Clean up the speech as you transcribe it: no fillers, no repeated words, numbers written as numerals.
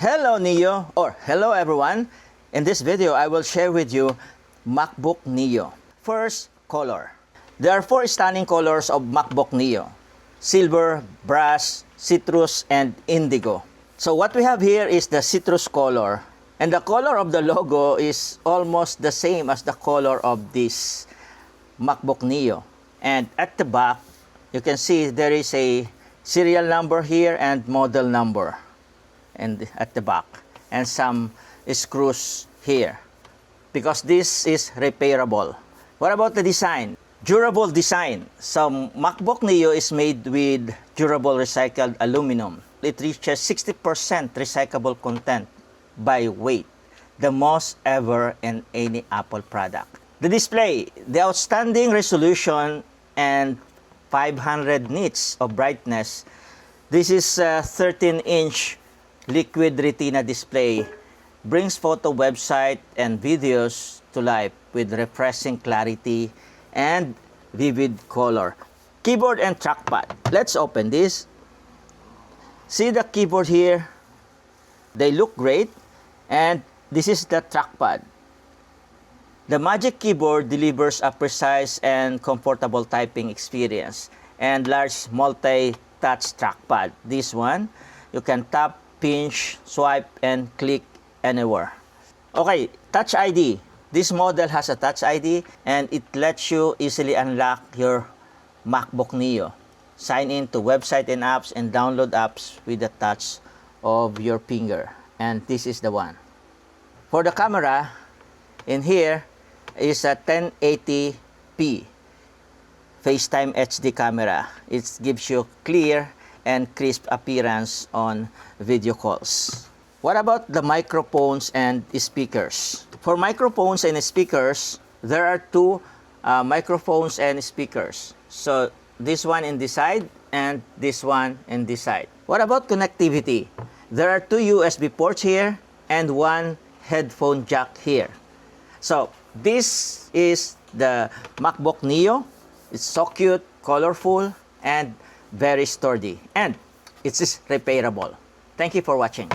Hello Neo, or hello everyone. In this video, I will share with you MacBook Neo. First, color. There are 4 stunning colors of MacBook Neo: silver, brass, citrus, and indigo. So what we have here is the citrus color, and the color of the logo is almost the same as the color of this MacBook Neo. And at the back, you can see there is a serial number here and model number, and at the back, and some screws here, because this is repairable. What about the design? Durable design. So MacBook Neo is made with durable recycled aluminum. It reaches 60% recyclable content by weight, the most ever in any Apple product. The display, the outstanding resolution and 500 nits of brightness. This is a 13-inch liquid retina display, brings photo, website, and videos to life with refreshing clarity and vivid color. Keyboard and trackpad. Let's open this. See the keyboard here? They look great. And this is the trackpad. The Magic Keyboard delivers a precise and comfortable typing experience, and large multi-touch trackpad. This one, you can tap, pinch, swipe, and click anywhere. Okay, Touch ID. This model has a Touch ID, and it lets you easily unlock your MacBook Neo. Sign in to website and apps and download apps with the touch of your finger. And this is the one. For the camera, in here is a 1080p FaceTime HD camera. It gives you clear and crisp appearance on video calls. What about the microphones and speakers? For microphones and speakers, there are 2 microphones and speakers. So this one in this side and this one in this side. What about connectivity? There are 2 USB ports here and 1 headphone jack here. So this is the MacBook Neo. It's so cute, colorful, and very sturdy. And it is repairable. Thank you for watching.